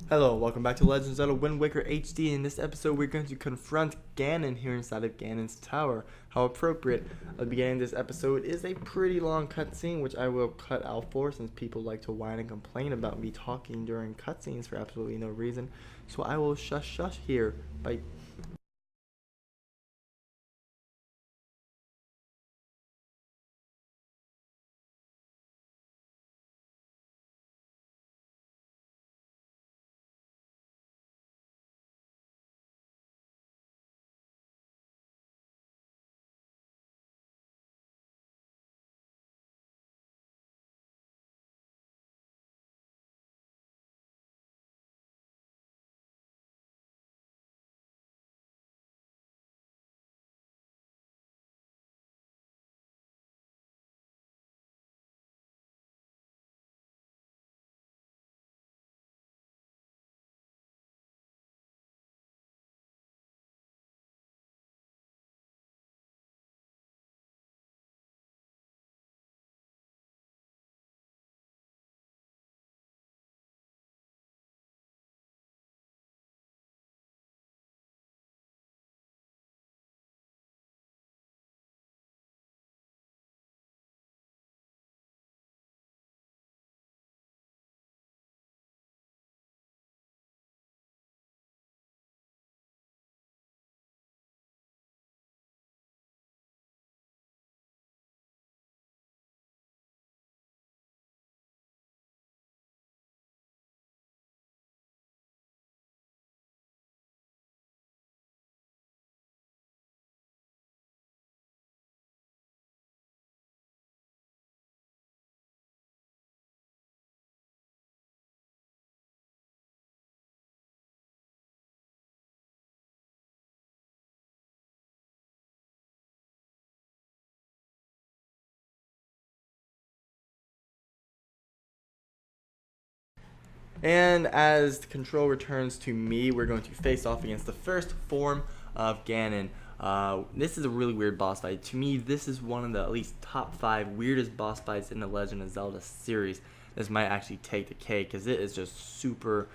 Hello, welcome back to Legend of Zelda Wind Waker HD. In this episode, we're going to confront Ganon here inside of Ganon's tower. How appropriate. At the beginning of this episode is a pretty long cutscene, which I will cut out for since people like to whine and complain about me talking during cutscenes for absolutely no reason. So I will shush here by... And as the control returns to me, we're going to face off against the first form of Ganon. This is a really weird boss fight. To me, this is one of the at least top 5 weirdest boss fights in the Legend of Zelda series. This might actually take the cake because it is just super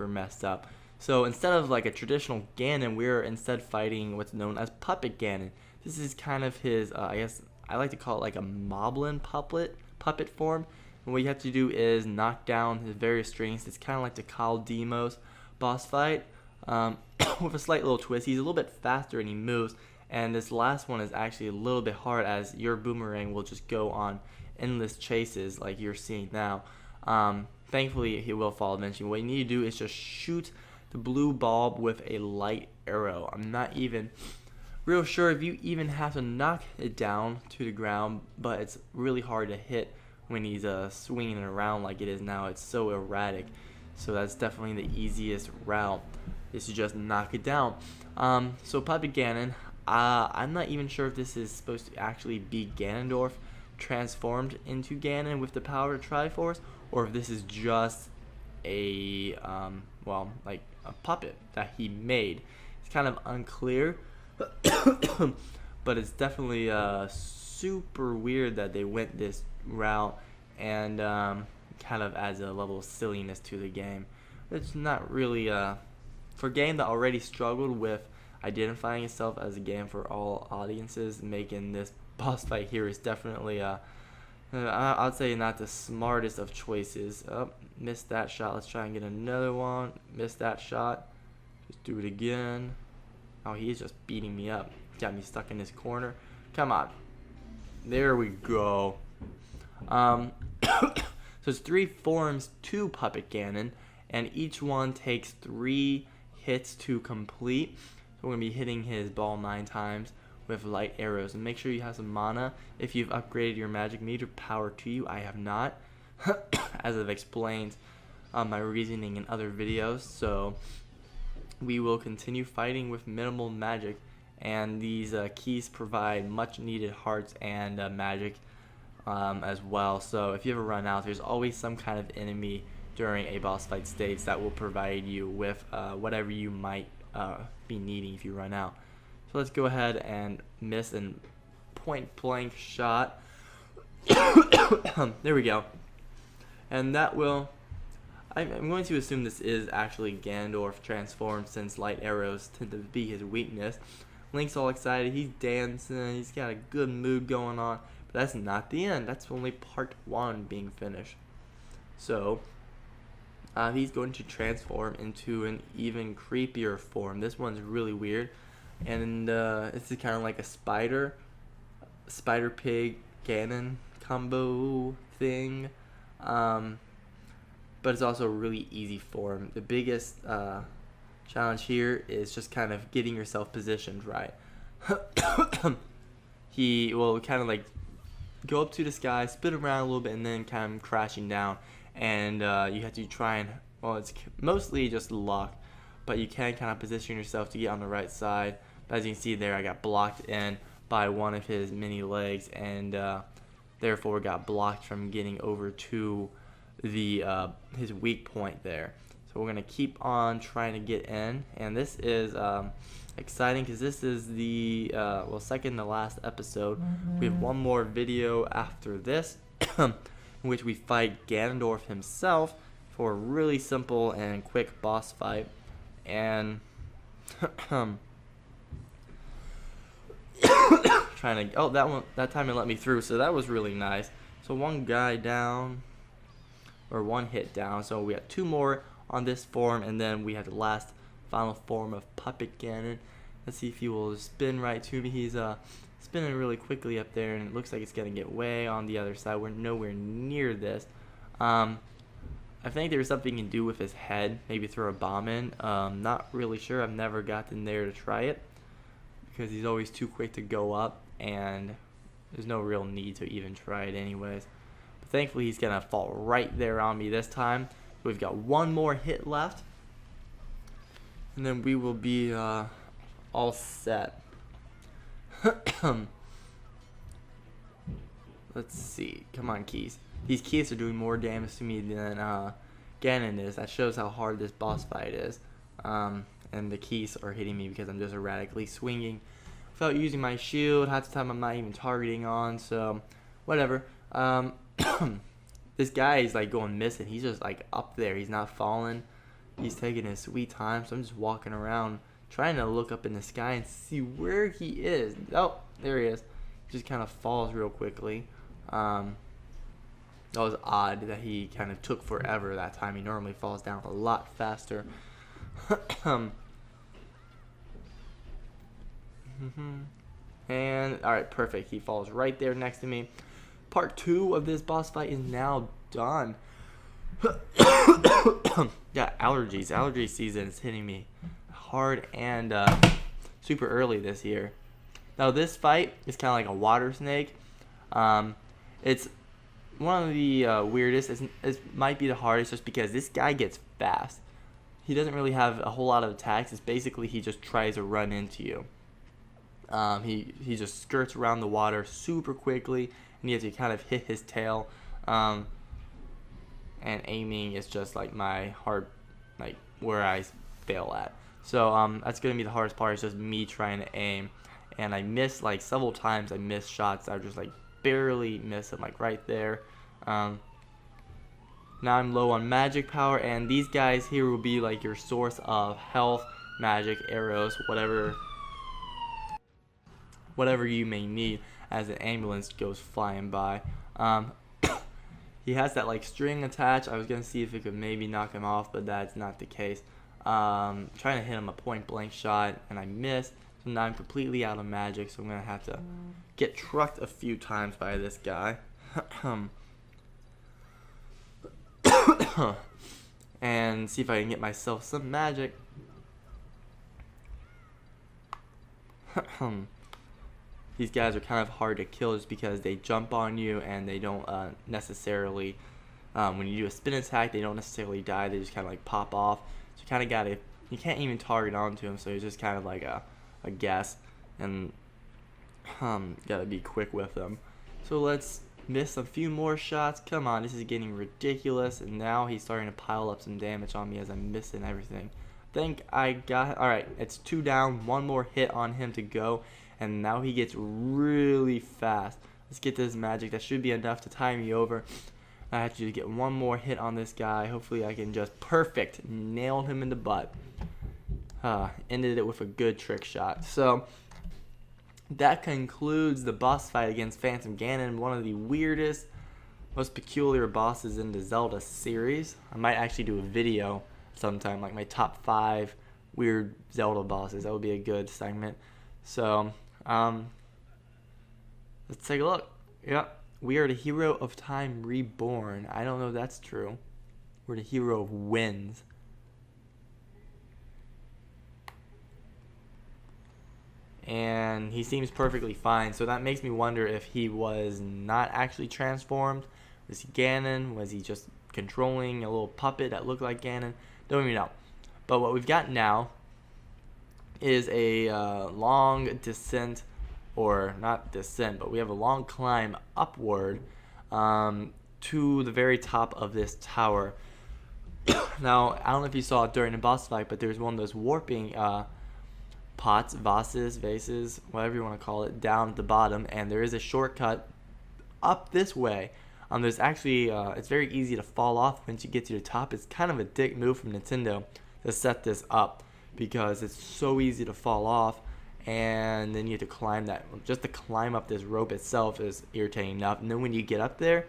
messed up. So instead of like a traditional Ganon, we're instead fighting what's known as Puppet Ganon. This is kind of his, I guess I like to call it like a Moblin puppet form. And what you have to do is knock down his various strings. It's kind of like the Kyle Demos boss fight with a slight little twist. He's a little bit faster and he moves. And this last one is actually a little bit hard as your boomerang will just go on endless chases like you're seeing now. Thankfully, he will fall eventually. What you need to do is just shoot the blue bulb with a light arrow. I'm not even real sure if you even have to knock it down to the ground, but it's really hard to hit when he's swinging it around like it is now. It's so erratic, so that's definitely the easiest route, is to just knock it down. So Puppet Ganon, I'm not even sure if this is supposed to actually be Ganondorf transformed into Ganon with the power of Triforce, or if this is just a well, like a puppet that he made. It's kind of unclear, but it's definitely super weird that they went this route, and kind of adds a level of silliness to the game. It's not really for a game that already struggled with identifying itself as a game for all audiences. Making this boss fight here is definitely I'd say not the smartest of choices. Oh, missed that shot. Let's try and get another one. Missed that shot. Just do it again. Oh, he's just beating me up. Got me stuck in this corner. Come on. There we go. So it's 3 forms to Puppet Ganon, and each one takes 3 hits to complete. So we're going to be hitting his ball 9 times with light arrows. And make sure you have some mana. If you've upgraded your magic meter, power to you. I have not, as I've explained my reasoning in other videos. So we will continue fighting with minimal magic, and these keys provide much needed hearts and magic as well. So if you ever run out, there's always some kind of enemy during a boss fight stage that will provide you with whatever you might be needing if you run out. So let's go ahead and miss and point blank shot. There we go. And that will, I'm going to assume this is actually Ganondorf transformed, since light arrows tend to be his weakness. Link's all excited, he's dancing, he's got a good mood going on. But that's not the end, that's only part 1 being finished. So, he's going to transform into an even creepier form. This one's really weird. And this is kind of like a spider pig Ganon combo thing. But it's also a really easy form. The biggest challenge here is just kind of getting yourself positioned right. He will kind of like go up to the sky, spin around a little bit, and then kind of crashing down. And you have to try and, well, it's mostly just luck, but you can kind of position yourself to get on the right side. But as you can see there, I got blocked in by one of his mini legs, and therefore got blocked from getting over to the his weak point there. So we're gonna keep on trying to get in, and this is exciting because this is the well, second to last episode. We have one more video after this in which we fight Ganondorf himself for a really simple and quick boss fight. And trying to, oh, that time it let me through, so that was really nice. So one guy down, or one hit down. So we got 2 more on this form, and then we have the last final form of Puppet Ganon. Let's see if he will spin right to me. He's spinning really quickly up there, and it looks like it's gonna get way on the other side. We're nowhere near this. I think there's something you can do with his head, maybe throw a bomb in. Not really sure. I've never gotten there to try it because he's always too quick to go up, and there's no real need to even try it anyways. But thankfully he's gonna fall right there on me this time. We've got one more hit left, and then we will be all set. Let's see. Come on, keys. These keys are doing more damage to me than Ganon is. That shows how hard this boss fight is. And the keys are hitting me because I'm just erratically swinging without using my shield. Half the time I'm not even targeting on, so whatever. This guy is like going missing. He's just like up there. He's not falling. He's taking his sweet time, so I'm just walking around trying to look up in the sky and see where he is. Oh, there he is. He just kind of falls real quickly. That was odd that he kind of took forever that time. He normally falls down a lot faster. And alright, perfect. He falls right there next to me. Part 2 of this boss fight is now done. Yeah, allergies. Allergy season is hitting me hard and super early this year. Now this fight is kind of like a water snake. It's one of the weirdest. It might be the hardest just because this guy gets fast. He doesn't really have a whole lot of attacks. It's basically he just tries to run into you. He just skirts around the water super quickly, and you have to kind of hit his tail. And aiming is just like my hard, like where I fail at. So that's gonna be the hardest part. Is just me trying to aim, and I miss like several times. I miss shots. I just like barely miss it, like right there. Now I'm low on magic power, and these guys here will be like your source of health, magic, arrows, whatever you may need as an ambulance goes flying by. He has that like string attached. I was gonna see if it could maybe knock him off, but that's not the case. Trying to hit him a point blank shot, and I missed. So now I'm completely out of magic, so I'm gonna have to get trucked a few times by this guy. And see if I can get myself some magic. These guys are kind of hard to kill just because they jump on you, and they don't necessarily, when you do a spin attack, they don't necessarily die. They just kind of like pop off. So you kind of gotta, you can't even target onto them, so it's just kind of like a guess, and gotta be quick with them. So let's miss a few more shots. Come on, this is getting ridiculous, and now he's starting to pile up some damage on me as I'm missing everything. Think I got, alright, it's 2 down, 1 more hit on him to go, and now he gets really fast. Let's get this magic. That should be enough to tie me over. I have to get one more hit on this guy. Hopefully I can just perfect nail him in the butt. Ended it with a good trick shot. So that concludes the boss fight against Phantom Ganon, one of the weirdest, most peculiar bosses in the Zelda series. I might actually do a video sometime, like my top 5 weird Zelda bosses. That would be a good segment. So let's take a look. Yep, we are the hero of time reborn. I don't know if that's true. We're the hero of winds. And he seems perfectly fine, so that makes me wonder if he was not actually transformed. Was he Ganon? Was he just controlling a little puppet that looked like Ganon? Don't even know. But what we've got now is a long descent, or not descent, but we have a long climb upward to the very top of this tower. Now, I don't know if you saw it during the boss fight, but there's one of those warping pots, vases, whatever you want to call it, down at the bottom, and there is a shortcut up this way. There's actually, it's very easy to fall off once you get to the top. It's kind of a dick move from Nintendo to set this up, because it's so easy to fall off, and then you have to climb that. Just to climb up this rope itself is irritating enough, and then when you get up there,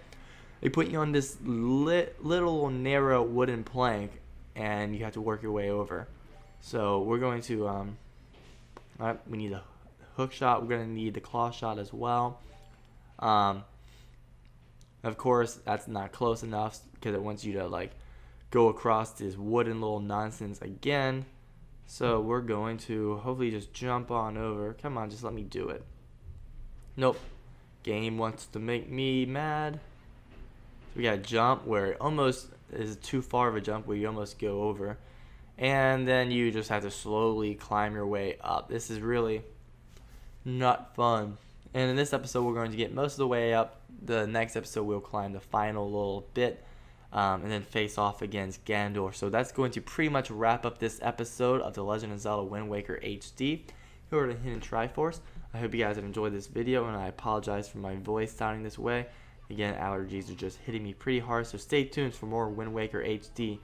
they put you on this little narrow wooden plank, and you have to work your way over. So we're going to, we need a hook shot. We're going to need the claw shot as well. Of course, that's not close enough because it wants you to like go across this wooden little nonsense again. So we're going to hopefully just jump on over. Come on, just let me do it. Nope. Game wants to make me mad. So we got to jump where it almost is too far of a jump where you almost go over. And then you just have to slowly climb your way up. This is really not fun. And in this episode, we're going to get most of the way up. The next episode, we'll climb the final little bit and then face off against Ganondorf. So that's going to pretty much wrap up this episode of The Legend of Zelda Wind Waker HD. Here are the Hidden Triforce. I hope you guys have enjoyed this video, and I apologize for my voice sounding this way. Again, allergies are just hitting me pretty hard, so stay tuned for more Wind Waker HD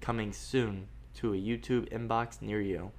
coming soon to a YouTube inbox near you.